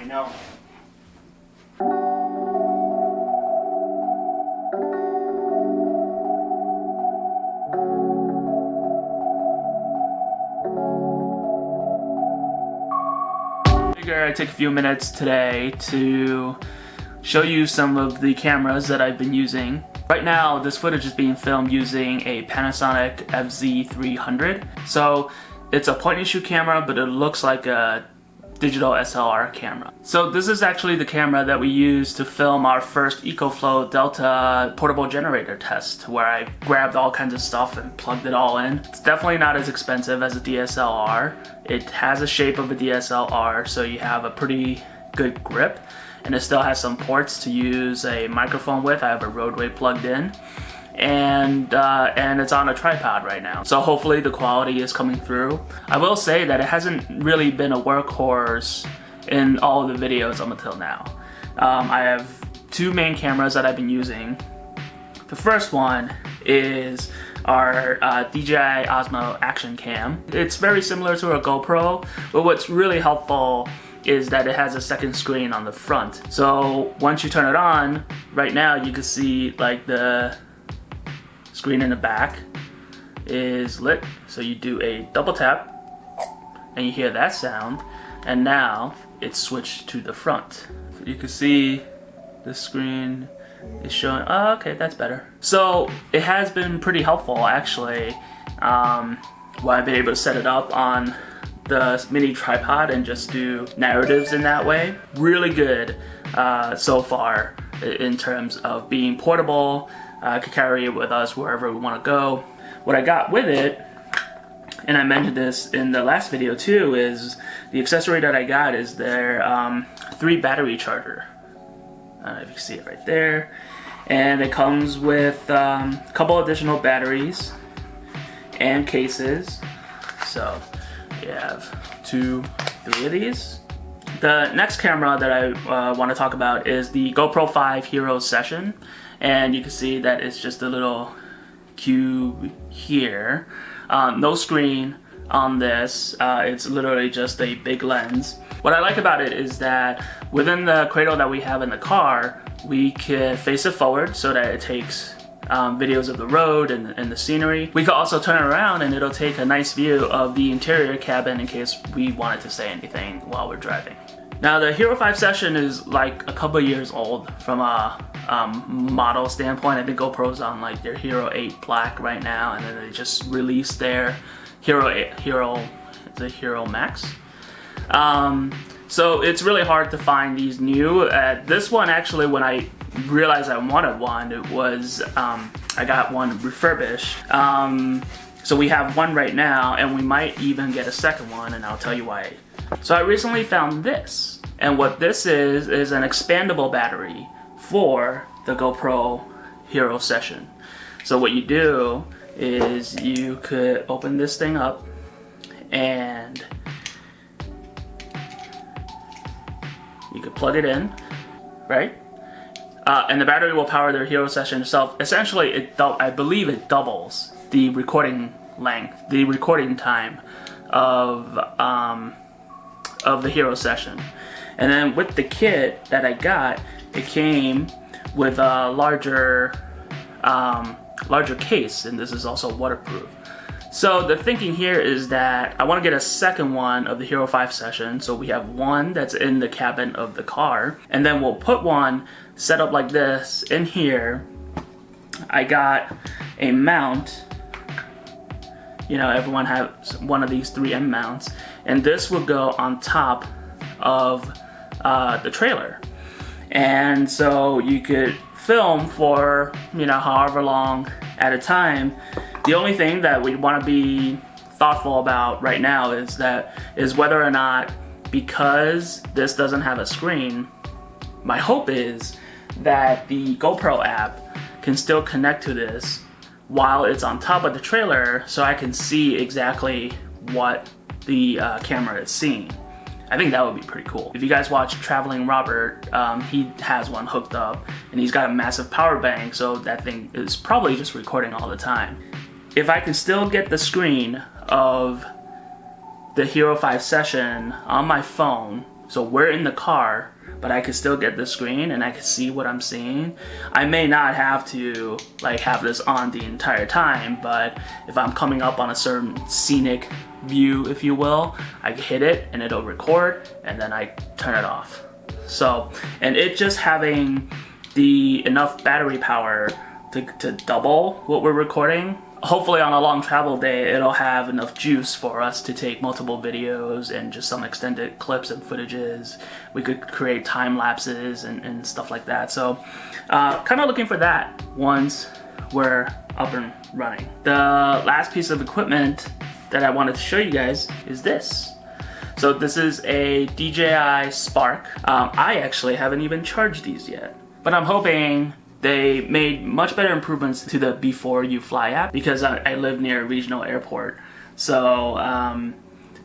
know. I take a few minutes today to show you some of the cameras that I've been using. Right now, this footage is being filmed using a Panasonic FZ300. So it's a point and shoot camera, but it looks like a digital SLR camera. So this is actually the camera that we used to film our first EcoFlow Delta portable generator test, where I grabbed all kinds of stuff and plugged it all in. It's definitely not as expensive as a DSLR. It has the shape of a DSLR, so you have a pretty good grip, and it still has some ports to use a microphone with. I have a roadway plugged in, and it's on a tripod right now, so hopefully the quality is coming through. I will say that it hasn't really been a workhorse in all of the videos up until now. I have two main cameras that I've been using. The first one is our DJI Osmo Action cam. It's very similar to a GoPro, but what's really helpful is that it has a second screen on the front. So once you turn it on, right now you can see like the screen in the back is lit. So you do a double tap and you hear that sound, and now it's switched to the front. You can see the screen is showing. Oh, okay, that's better. So it has been pretty helpful actually. I've been able to set it up on the mini tripod and just do narratives in that way. Really good so far in terms of being portable. I could carry it with us wherever we want to go. What I got with it, and I mentioned this in the last video too, is the accessory that I got is their 3 battery charger. I don't know if you can see it right there. And it comes with a couple additional batteries and cases. So you have 2, 3 of these. The next camera that I want to talk about is the GoPro 5 Hero Session. And you can see that it's just a little cube here. No screen on this. It's literally just a big lens. What I like about it is that within the cradle that we have in the car, we can face it forward so that it takes videos of the road and the scenery. We could also turn it around and it'll take a nice view of the interior cabin in case we wanted to say anything while we're driving. Now the Hero 5 Session is like a couple years old from a model standpoint. I think GoPro's on like their Hero 8 Black right now, and then they just released their Hero Max. So it's really hard to find these new. This one actually, when I realized I wanted one, it was I got one refurbished. So we have one right now, and we might even get a second one, and I'll tell you why. So I recently found this, and what this is an expandable battery for the GoPro Hero Session. So what you do is you could open this thing up and you could plug it in, right? And the battery will power the Hero Session itself. Essentially, I believe it doubles the recording length, the recording time of the Hero Session. And then with the kit that I got, it came with a larger case, and this is also waterproof. So the thinking here is that I want to get a second one of the Hero 5 Session, so we have one that's in the cabin of the car, and then we'll put one set up like this in here. I got a mount. You know, everyone has one of these 3M mounts, and this will go on top of the trailer. And so you could film for, you know, however long at a time. The only thing that we want to be thoughtful about right now is whether or not, because this doesn't have a screen, my hope is that the GoPro app can still connect to this while it's on top of the trailer, so I can see exactly what the camera is seeing. I think that would be pretty cool. If you guys watch Traveling Robert, he has one hooked up, and he's got a massive power bank, so that thing is probably just recording all the time. If I can still get the screen of the Hero 5 Session on my phone So we're in the car, but I could still get the screen and I could see what I'm seeing. I may not have to like have this on the entire time, but if I'm coming up on a certain scenic view, if you will, I can hit it and it'll record and then I turn it off. So, and it just having the enough battery power to double what we're recording. Hopefully on a long travel day, it'll have enough juice for us to take multiple videos and just some extended clips and footages. We could create time lapses and stuff like that. So kind of looking for that once we're up and running. The last piece of equipment that I wanted to show you guys is this. So this is a DJI Spark. I actually haven't even charged these yet, but I'm hoping they made much better improvements to the Before You Fly app because I live near a regional airport. So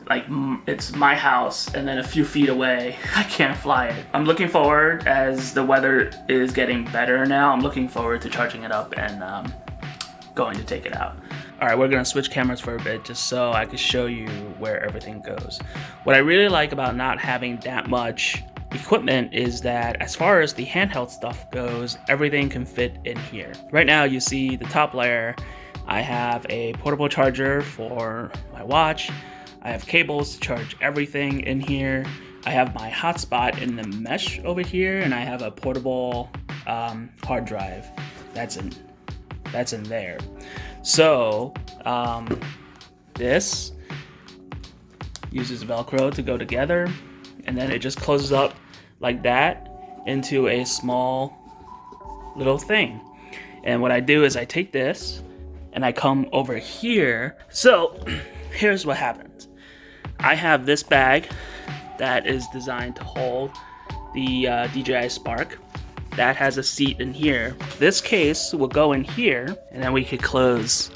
like it's my house and then a few feet away, I can't fly it. I'm looking forward, as the weather is getting better now, I'm looking forward to charging it up and going to take it out. All right, we're gonna switch cameras for a bit just so I can show you where everything goes. What I really like about not having that much equipment is that as far as the handheld stuff goes, everything can fit in here. Right now you see the top layer, I have a portable charger for my watch, I have cables to charge everything in here, I have my hotspot in the mesh over here, and I have a portable hard drive that's in there. So this uses Velcro to go together, and then it just closes up like that into a small little thing. And what I do is I take this and I come over here. So here's what happens. I have this bag that is designed to hold the DJI Spark. That has a seat in here. This case will go in here, and then we could close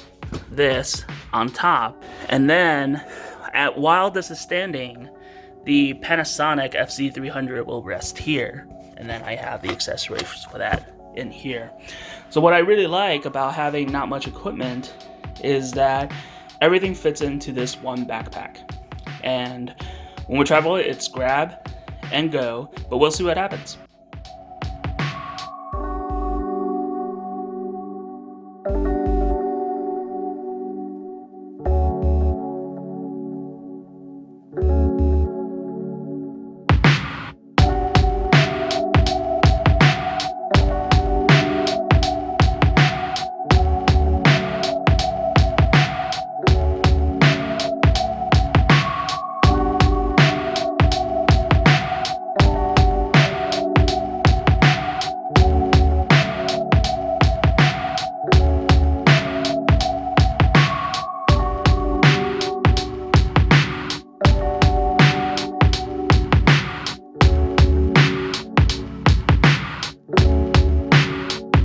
this on top. And then while this is standing, the Panasonic FZ300 will rest here, and then I have the accessories for that in here. So what I really like about having not much equipment is that everything fits into this one backpack. And when we travel, it's grab and go, but we'll see what happens.